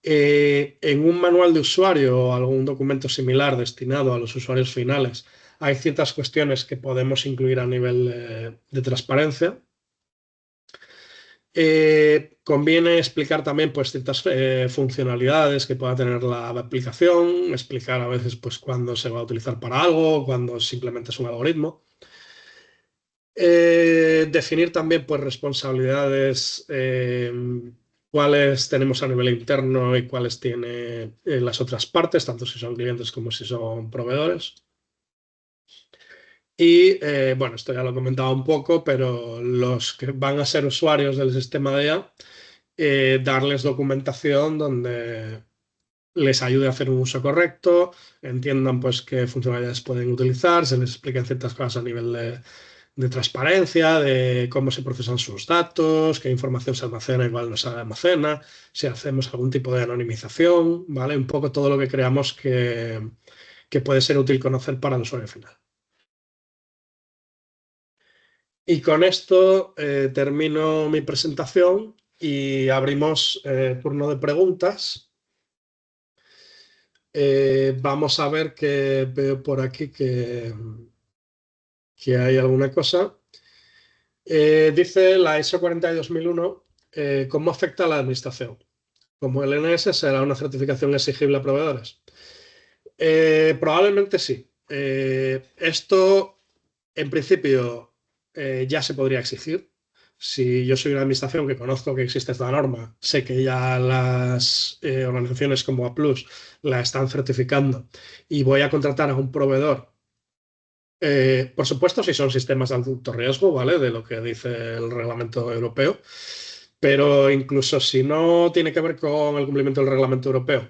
En un manual de usuario o algún documento similar destinado a los usuarios finales, hay ciertas cuestiones que podemos incluir a nivel de transparencia. Conviene explicar también pues, ciertas funcionalidades que pueda tener la aplicación, explicar a veces pues, cuándo se va a utilizar para algo, cuándo simplemente es un algoritmo. Definir también pues, responsabilidades, cuáles tenemos a nivel interno y cuáles tiene las otras partes, tanto si son clientes como si son proveedores. Y bueno, esto ya lo he comentado un poco, pero los que van a ser usuarios del sistema de IA, darles documentación donde les ayude a hacer un uso correcto, entiendan pues qué funcionalidades pueden utilizar, se les expliquen ciertas cosas a nivel de transparencia, de cómo se procesan sus datos, qué información se almacena y cuál no se almacena, si hacemos algún tipo de anonimización, ¿vale? Un poco todo lo que creamos que puede ser útil conocer para el usuario final. Y con esto termino mi presentación y abrimos turno de preguntas. Vamos a ver que veo por aquí que hay alguna cosa. Dice la ISO 42001, ¿cómo afecta a la administración? Como el NS será una certificación exigible a proveedores. Probablemente sí. Esto, en principio, ya se podría exigir. Si yo soy una administración que conozco que existe esta norma, sé que ya las organizaciones como A+ la están certificando y voy a contratar a un proveedor. Por supuesto, si son sistemas de alto riesgo, ¿vale? De lo que dice el reglamento europeo, pero incluso si no tiene que ver con el cumplimiento del reglamento europeo,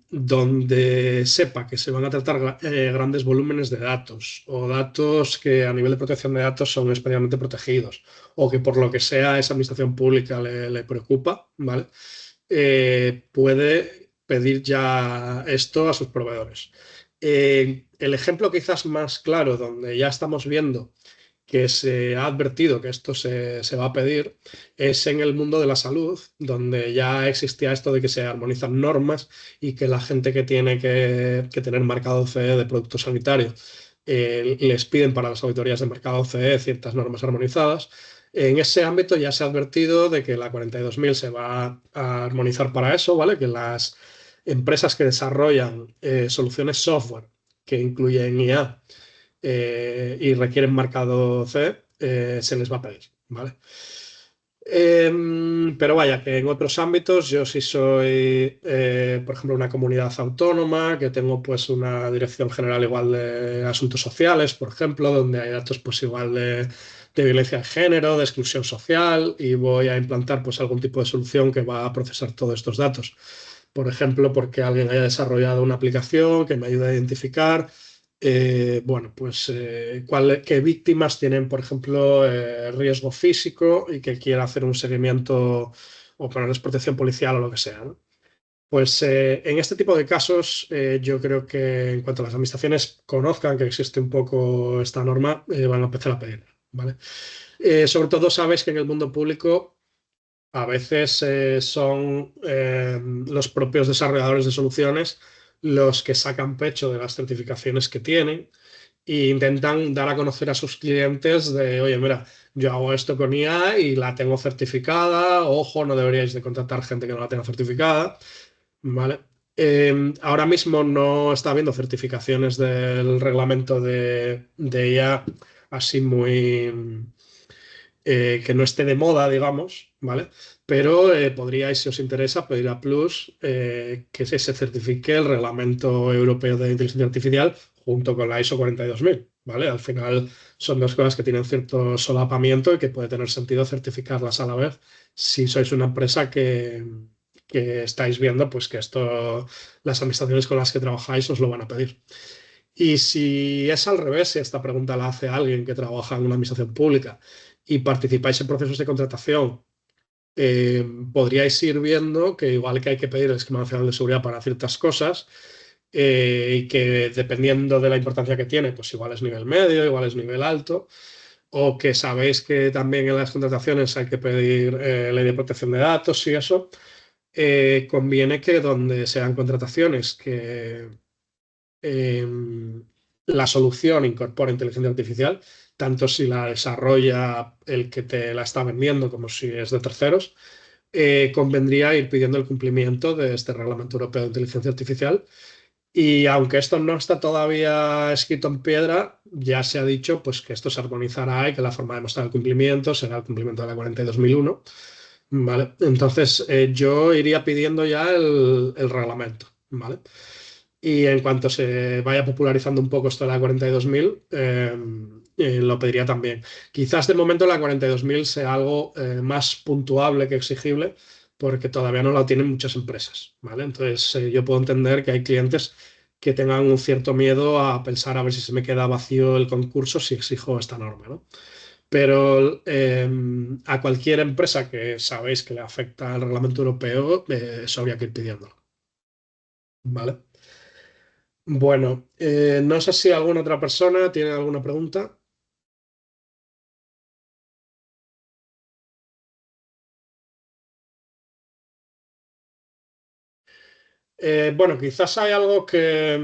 donde sepa que se van a tratar grandes volúmenes de datos o datos que a nivel de protección de datos son especialmente protegidos o que por lo que sea esa administración pública le preocupa, ¿vale? Puede pedir ya esto a sus proveedores. El ejemplo quizás más claro donde ya estamos viendo que se ha advertido que esto se va a pedir es en el mundo de la salud, donde ya existía esto de que se armonizan normas y que la gente que tiene que tener marcado CE de productos sanitarios les piden para las auditorías de mercado CE ciertas normas armonizadas. En ese ámbito ya se ha advertido de que la 42.000 se va a armonizar para eso, ¿vale? Que las empresas que desarrollan soluciones software que incluyen IA y requieren marcado C, se les va a pedir, ¿vale? Pero vaya, que en otros ámbitos yo sí soy, por ejemplo, una comunidad autónoma, que tengo pues una dirección general igual de asuntos sociales, por ejemplo, donde hay datos pues igual de violencia de género, de exclusión social, y voy a implantar pues algún tipo de solución que va a procesar todos estos datos. Por ejemplo, porque alguien haya desarrollado una aplicación que me ayude a identificar bueno, pues qué víctimas tienen, por ejemplo, riesgo físico y que quiera hacer un seguimiento o ponerles protección policial o lo que sea, ¿no? Pues en este tipo de casos yo creo que en cuanto las administraciones conozcan que existe un poco esta norma, van a empezar a pedir, ¿vale? Sobre todo sabes que en el mundo público a veces son los propios desarrolladores de soluciones los que sacan pecho de las certificaciones que tienen e intentan dar a conocer a sus clientes de, oye, mira, yo hago esto con IA y la tengo certificada, ojo, no deberíais de contratar gente que no la tenga certificada, ¿vale? Ahora mismo no está habiendo certificaciones del reglamento de IA así muy que no esté de moda, digamos, ¿vale? Pero podríais, si os interesa, pedir a Plus que se certifique el Reglamento Europeo de Inteligencia Artificial junto con la ISO 42000, ¿vale? Al final son dos cosas que tienen cierto solapamiento y que puede tener sentido certificarlas a la vez si sois una empresa que estáis viendo pues que esto, las administraciones con las que trabajáis os lo van a pedir. Y si es al revés, si esta pregunta la hace alguien que trabaja en una administración pública y participáis en procesos de contratación, podríais ir viendo que igual que hay que pedir el esquema nacional de seguridad para ciertas cosas, y que dependiendo de la importancia que tiene, pues igual es nivel medio, igual es nivel alto, o que sabéis que también en las contrataciones hay que pedir ley de protección de datos y eso, conviene que donde sean contrataciones que la solución incorpora inteligencia artificial, tanto si la desarrolla el que te la está vendiendo como si es de terceros, convendría ir pidiendo el cumplimiento de este Reglamento Europeo de Inteligencia Artificial. Y aunque esto no está todavía escrito en piedra, ya se ha dicho pues, que esto se armonizará y que la forma de mostrar el cumplimiento será el cumplimiento de la 42.001. ¿Vale? Entonces, yo iría pidiendo ya el reglamento. ¿Vale? Y en cuanto se vaya popularizando un poco esto de la 42.000, lo pediría también. Quizás de momento la 42.000 sea algo más puntuable que exigible, porque todavía no lo tienen muchas empresas, ¿vale? Entonces yo puedo entender que hay clientes que tengan un cierto miedo a pensar a ver si se me queda vacío el concurso si exijo esta norma, ¿no? Pero a cualquier empresa que sabéis que le afecta al reglamento europeo, eso habría que ir pidiéndolo, ¿vale? Bueno, no sé si alguna otra persona tiene alguna pregunta. Bueno, quizás hay algo que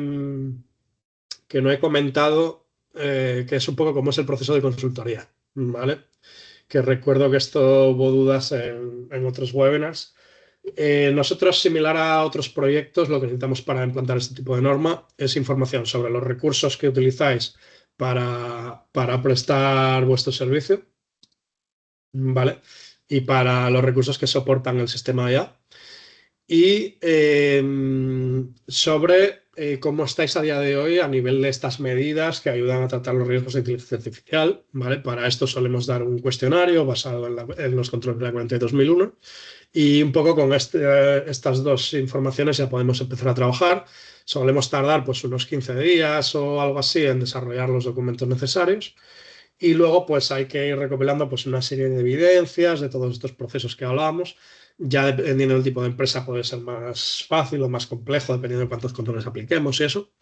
no he comentado, que es un poco cómo es el proceso de consultoría, ¿vale? Que recuerdo que esto hubo dudas en otros webinars. Nosotros, similar a otros proyectos, lo que necesitamos para implantar este tipo de norma es información sobre los recursos que utilizáis para prestar vuestro servicio, ¿vale? Y para los recursos que soportan el sistema IA. Y sobre cómo estáis a día de hoy a nivel de estas medidas que ayudan a tratar los riesgos de inteligencia artificial, ¿vale? Para esto solemos dar un cuestionario basado en los controles de la 42001 y un poco con estas dos informaciones ya podemos empezar a trabajar. Solemos tardar pues unos 15 días o algo así en desarrollar los documentos necesarios. Y luego pues hay que ir recopilando pues una serie de evidencias de todos estos procesos que hablábamos. Ya dependiendo del tipo de empresa puede ser más fácil o más complejo, dependiendo de cuántos controles apliquemos y eso.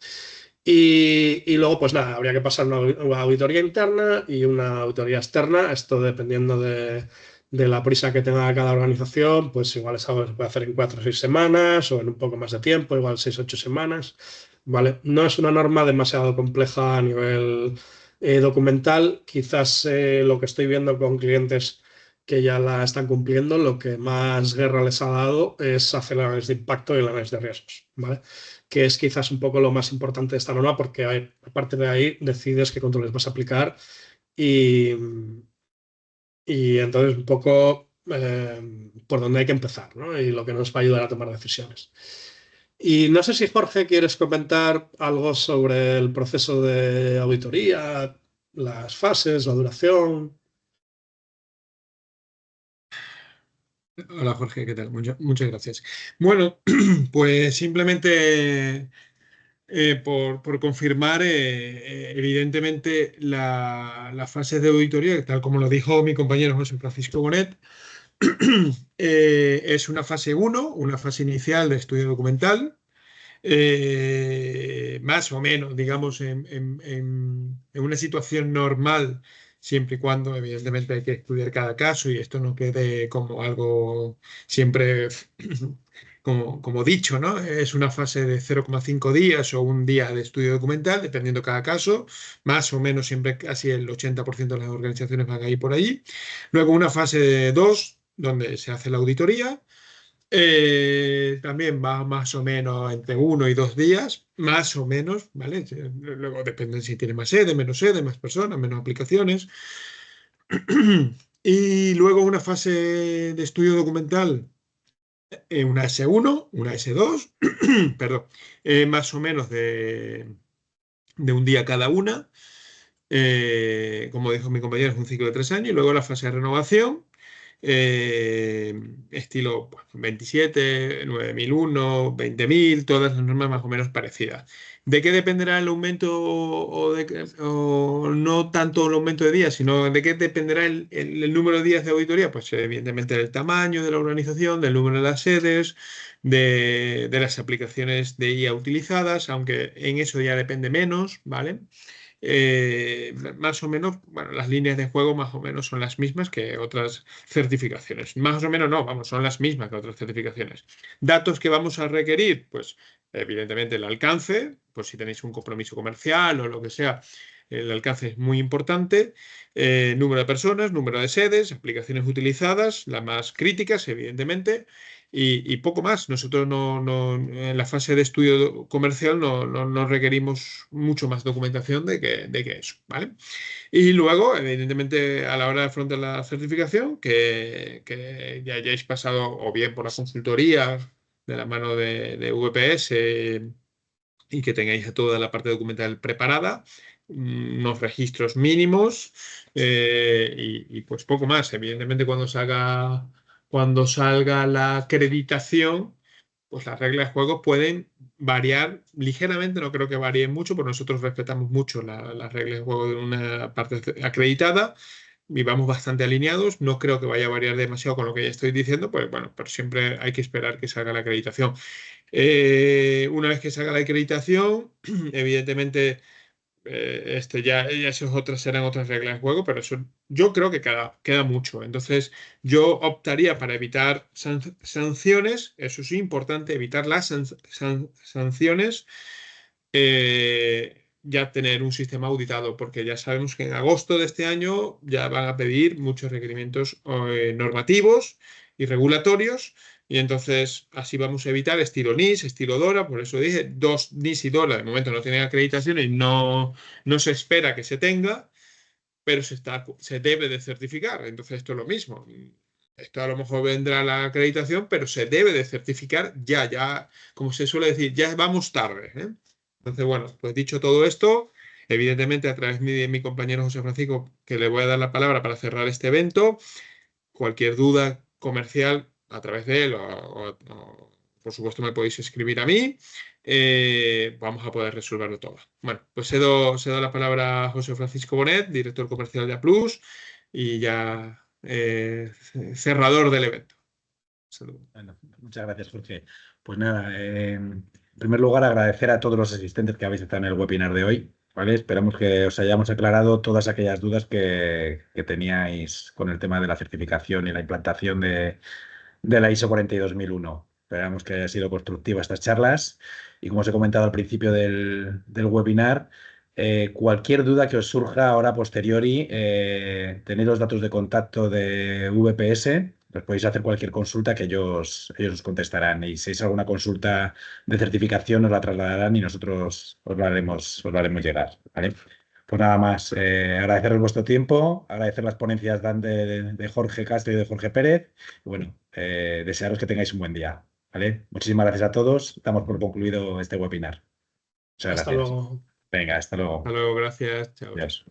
Y luego, pues nada, habría que pasar una auditoría interna y una auditoría externa. Esto dependiendo de la prisa que tenga cada organización, pues igual es algo que se puede hacer en 4 o 6 semanas o en un poco más de tiempo, igual 6 o 8 semanas. ¿Vale? No es una norma demasiado compleja a nivel documental. Quizás lo que estoy viendo con clientes que ya la están cumpliendo, lo que más guerra les ha dado es hacer el análisis de impacto y el análisis de riesgos, ¿vale? Que es quizás un poco lo más importante de esta norma, porque a partir de ahí decides qué controles vas a aplicar y, y entonces un poco por dónde hay que empezar, ¿no? Y lo que nos va a ayudar a tomar decisiones. Y no sé si, Jorge, quieres comentar algo sobre el proceso de auditoría, las fases, la duración. Hola Jorge, ¿qué tal? Muchas gracias. Bueno, pues simplemente por confirmar, evidentemente la fase de auditoría, tal como lo dijo mi compañero José Francisco Bonet, es una fase 1, una fase inicial de estudio documental, más o menos, digamos, en una situación normal, siempre y cuando, evidentemente, hay que estudiar cada caso y esto no quede como algo siempre, como dicho, ¿no? Es una fase de 0,5 días o un día de estudio documental, dependiendo cada caso, más o menos siempre casi el 80% de las organizaciones van a ir por allí. Luego una fase de 2, donde se hace la auditoría. También va más o menos entre 1 y 2 días, más o menos, ¿vale? Luego depende si tiene más sede, más personas, menos aplicaciones. Y luego una fase de estudio documental, una S1, una S2, perdón, más o menos de un día cada una. Como dijo mi compañero, es un ciclo de 3 años. Y luego la fase de renovación, eh, estilo pues, 27, 9001, 20.000, todas las normas más o menos parecidas. ¿De qué dependerá el aumento o no tanto el aumento de días, sino de qué dependerá el número de días de auditoría? Pues evidentemente del tamaño de la organización, del número de las sedes, de las aplicaciones de IA utilizadas, aunque en eso ya depende menos, ¿vale? Más o menos, bueno, las líneas de juego más o menos son las mismas que otras certificaciones. Más o menos no, vamos, son las mismas que otras certificaciones. Datos que vamos a requerir, pues evidentemente el alcance, pues si tenéis un compromiso comercial o lo que sea, el alcance es muy importante. Número de personas, número de sedes, aplicaciones utilizadas, las más críticas, evidentemente. Y poco más. Nosotros en la fase de estudio comercial no requerimos mucho más documentación de que eso, ¿vale? Y luego, evidentemente, a la hora de afrontar la certificación, que ya hayáis pasado o bien por la consultoría de la mano de VPS y que tengáis toda la parte documental preparada, unos registros mínimos pues poco más. Evidentemente, cuando salga la acreditación, pues las reglas de juego pueden variar ligeramente, no creo que varíen mucho, porque nosotros respetamos mucho las reglas de juego de una parte acreditada y vamos bastante alineados. No creo que vaya a variar demasiado con lo que ya estoy diciendo, pues bueno, pero siempre hay que esperar que salga la acreditación. Una vez que salga la acreditación, evidentemente ya serán otras reglas de juego, pero eso yo creo que queda mucho. Entonces, yo optaría para evitar sanciones, eso sí, importante, evitar las sanciones, ya tener un sistema auditado, porque ya sabemos que en agosto de este año ya van a pedir muchos requerimientos normativos y regulatorios. Y entonces así vamos a evitar estilo NIS, estilo DORA, por eso dije, dos NIS y DORA de momento no tienen acreditación y no se espera que se tenga, pero se debe de certificar. Entonces esto es lo mismo. Esto a lo mejor vendrá la acreditación, pero se debe de certificar ya, como se suele decir, ya vamos tarde, ¿eh? Entonces, bueno, pues dicho todo esto, evidentemente a través de mi compañero José Francisco, que le voy a dar la palabra para cerrar este evento, cualquier duda comercial a través de él por supuesto me podéis escribir a mí, vamos a poder resolverlo todo. Bueno, pues cedo la palabra a José Francisco Bonet, director comercial de Applus y ya cerrador del evento. Saludos. Bueno, muchas gracias, Jorge. Pues nada, En primer lugar, agradecer a todos los asistentes que habéis estado en el webinar de hoy, ¿vale? Esperamos que os hayamos aclarado todas aquellas dudas que teníais con el tema de la certificación y la implantación de la ISO 42001. Esperamos que haya sido constructiva estas charlas y, como os he comentado al principio del webinar, cualquier duda que os surja ahora a posteriori, tenéis los datos de contacto de VPS, os podéis hacer cualquier consulta que ellos os contestarán, y si es alguna consulta de certificación nos la trasladarán y nosotros os la haremos llegar, ¿vale? Pues nada más, agradeceros vuestro tiempo, agradecer las ponencias de Jorge Castro y de Jorge Pérez, y bueno, desearos que tengáis un buen día, ¿vale? Muchísimas gracias a todos, damos por concluido este webinar. Muchas Hasta gracias. luego. Venga, hasta luego. Hasta luego, gracias. Chao. Adiós.